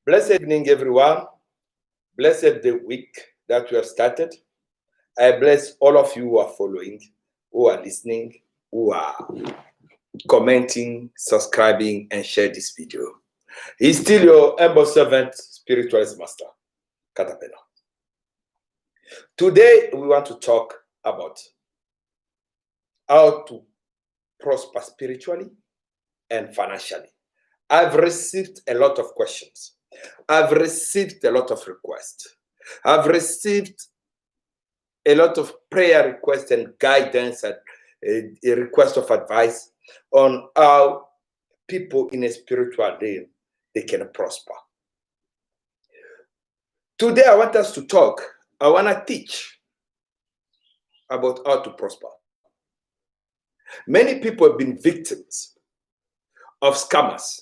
Blessed evening, everyone. Blessed the week that we have started. I bless all of you who are following, who are listening, who are commenting, subscribing, and share this video. He's still your humble servant, Spiritualist Master, Katapena. Today, we want to talk about how to prosper spiritually and financially. I've received a lot of questions. I've received a lot of requests. I've received a lot of prayer requests and guidance and a request of advice on how people in a spiritual realm, they can prosper. Today, I want us to talk. I want to teach about how to prosper. Many people have been victims of scammers.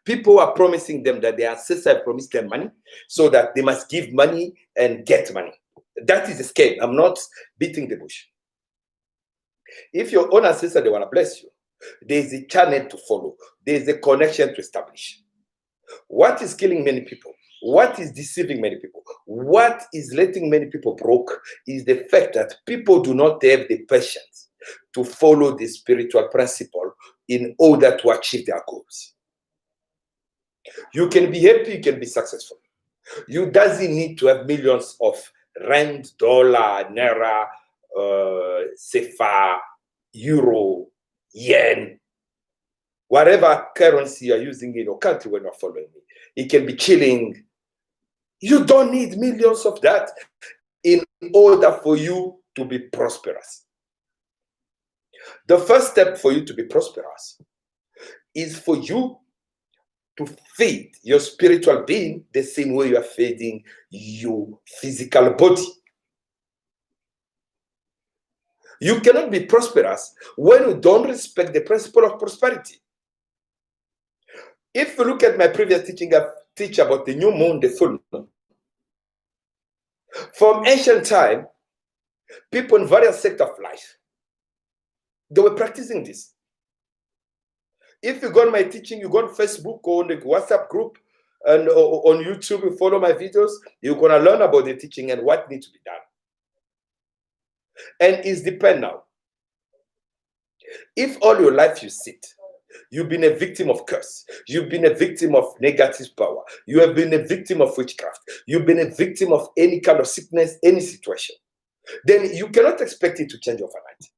People are promising them that their ancestors promised them money so that they must give money and get money. That is a scam. I'm not beating the bush. If your own ancestor, they want to bless you, there is a channel to follow. There is a connection to establish. What is killing many people? What is deceiving many people? What is letting many people broke is the fact that people do not have the patience to follow the spiritual principle in order to achieve their goals. You can be happy, you can be successful. You doesn't need to have millions of rand, dollar, naira, sefa, euro, yen, whatever currency you're using in your country when you're following me. It can be chilling. You don't need millions of that in order for you to be prosperous. The first step for you to be prosperous is for you to feed your spiritual being the same way you are feeding your physical body. You cannot be prosperous when you don't respect the principle of prosperity. If you look at my previous teaching, I teach about the new moon, the full moon. From ancient time, people in various sectors of life, they were practicing this. If you go on my teaching, you go on Facebook or on the WhatsApp group and on YouTube, you follow my videos, you're going to learn about the teaching and what needs to be done. And it's depend now. If all your life you sit, you've been a victim of curse, you've been a victim of negative power, you have been a victim of witchcraft, you've been a victim of any kind of sickness, any situation, then you cannot expect it to change overnight.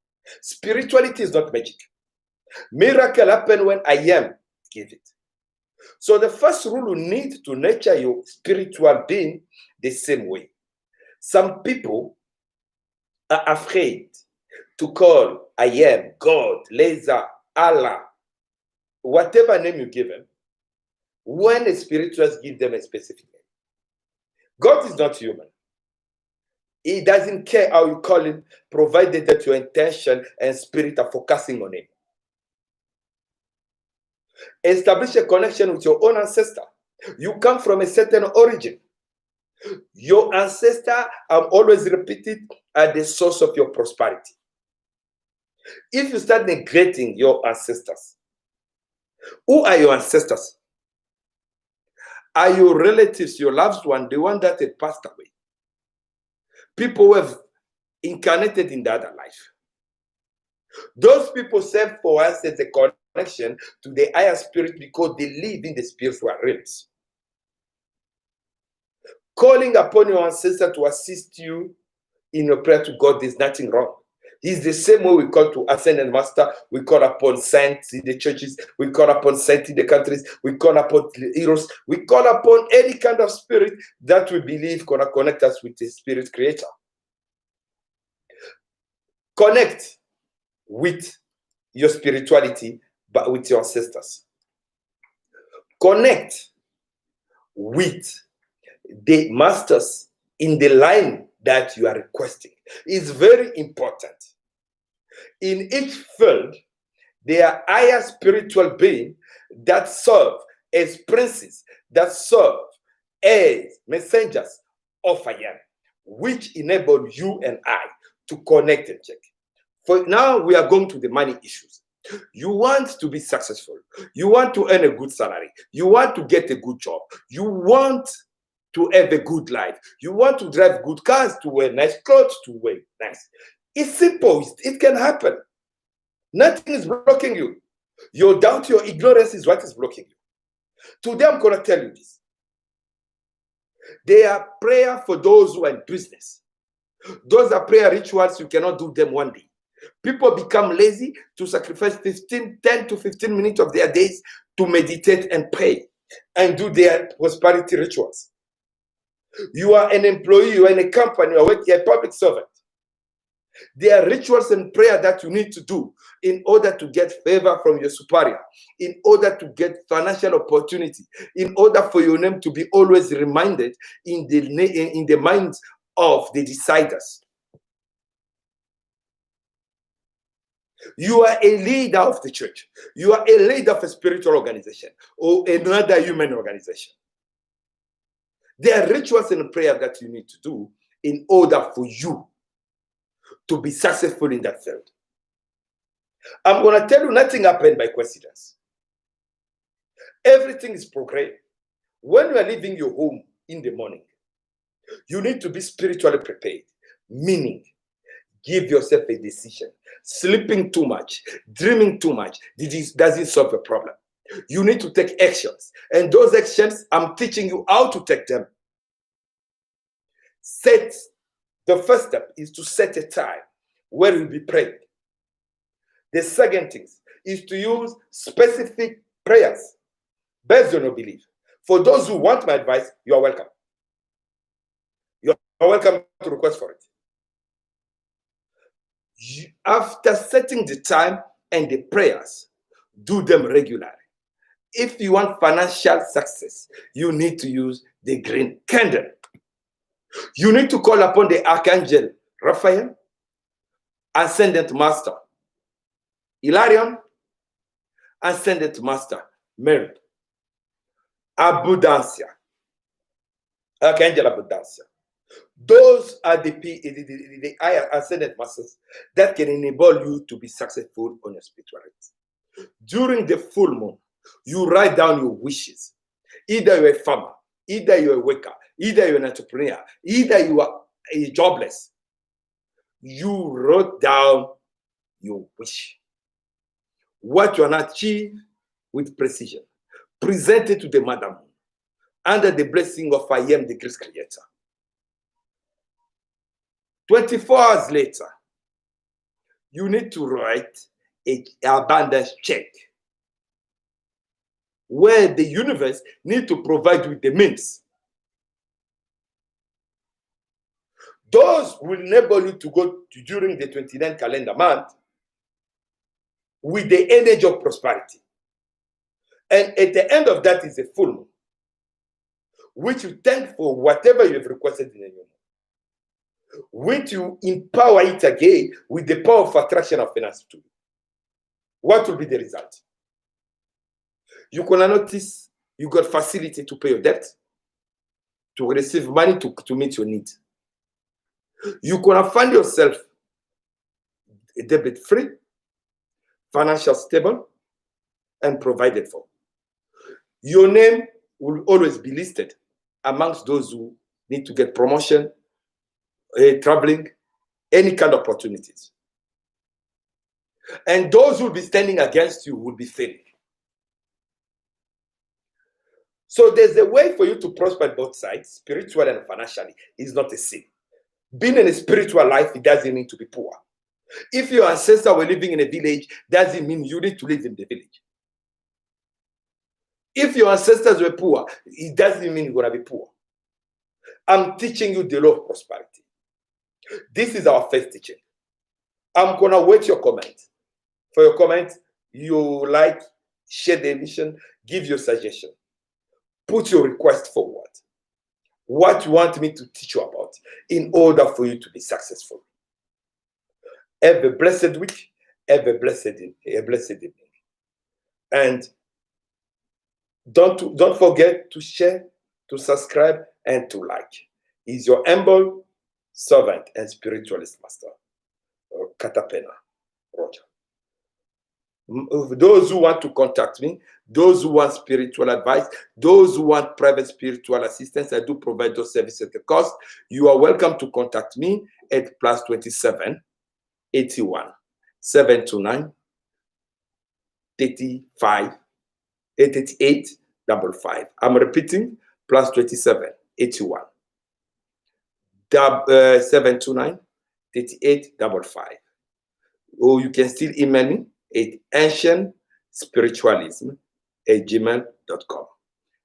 Spirituality is not magic. Miracle happen when I am give it. So the first rule, you need to nurture your spiritual being the same way. Some people are afraid to call I am, God, Laser, Allah, whatever name you give them, when a spiritualist give them a specific name. God is not human. He doesn't care how you call him, provided that your intention and spirit are focusing on him. Establish a connection with your own ancestor. You come from a certain origin. Your ancestor, I'm always repeated, are the source of your prosperity. If you start neglecting your ancestors, who are your ancestors? Are your relatives, your loved one, the one that had passed away? People who have incarnated in the other life. Those people serve for us as a connection to the higher spirit because they live in the spiritual realms. Calling upon your ancestor to assist you in your prayer to God, there's nothing wrong. It's the same way we call to Ascended Master, we call upon saints in the churches, we call upon saints in the countries, we call upon heroes, we call upon any kind of spirit that we believe gonna connect us with the spirit creator. Connect with your spirituality, but with your ancestors. Connect with the masters in the line that you are requesting. It's very important. In each field, there are higher spiritual beings that serve as princes, that serve as messengers of I am, which enable you and I to connect and check. For now, we are going to the money issues. You want to be successful. You want to earn a good salary. You want to get a good job. You want to have a good life. You want to drive good cars, to wear nice clothes, to wear nice. It's simple. It can happen. Nothing is blocking you. Your doubt, your ignorance is what is blocking you. Today, I'm going to tell you this. They are prayer for those who are in business. Those are prayer rituals. You cannot do them one day. People become lazy to sacrifice 10 to 15 minutes of their days to meditate and pray and do their prosperity rituals. You are an employee, you are in a company, you are a public servant. There are rituals and prayer that you need to do in order to get favor from your superior, in order to get financial opportunity, in order for your name to be always reminded in the minds of the deciders. You are a leader of the church. You are a leader of a spiritual organization or another human organization. There are rituals and prayer that you need to do in order for you to be successful in that field. I'm going to tell you, nothing happened by coincidence. Everything is programmed. When you are leaving your home in the morning, you need to be spiritually prepared, meaning give yourself a decision. Sleeping too much, dreaming too much, doesn't solve the problem. You need to take actions. And those actions, I'm teaching you how to take them. The first step is to set a time where you'll be praying. The second thing is to use specific prayers based on your belief. For those who want my advice, you are welcome. You are welcome to request for it. After setting the time and the prayers, do them regularly. If you want financial success, you need to use the green candle. You need to call upon the Archangel Raphael, Ascendant Master Hilarion, Ascendant Master Mary, Abundancia, Archangel Abundancia. Those are the higher ascendant masters that can enable you to be successful on your spirituality. During the full moon, you write down your wishes. Either you're a farmer, either you're a worker, either you're an entrepreneur, either you are jobless. You wrote down your wish. What you want to achieve with precision. Present it to the Mother Moon under the blessing of I am the great creator. 24 hours later, you need to write an abundance check where the universe needs to provide you with the means. Those will enable you to go during the 29th calendar month with the energy of prosperity. And at the end of that is a full moon, which you thank for whatever you have requested in a new moon, which you empower it again with the power of attraction of finance to you. What will be the result? You can notice you got facility to pay your debt, to receive money to meet your needs. You can find yourself debt-free, financial stable, and provided for. Your name will always be listed amongst those who need to get promotion, traveling, any kind of opportunities. And those who will be standing against you will be failing. So there's a way for you to prosper both sides, spiritually and financially. It's not a sin. Being in a spiritual life, it doesn't mean to be poor. If your ancestors were living in a village, doesn't mean you need to live in the village. If your ancestors were poor, it doesn't mean you're going to be poor. I'm teaching you the law of prosperity. This is our first teaching. I'm going to wait your comment. For your comment, you like, share the emission, give your suggestion. Put your request forward. What you want me to teach you about in order for you to be successful. Have a blessed week. Have a blessed evening. And don't forget to share, to subscribe, and to like. Is your humble servant and spiritualist master, Katapena Roger. Those who want to contact me, those who want spiritual advice, those who want private spiritual assistance, I do provide those services at the cost. You are welcome to contact me at +27 81 729 35 88 55. I'm repeating, +27 81 729 38 55. Or you can still email me at ancientspiritualism@gmail.com.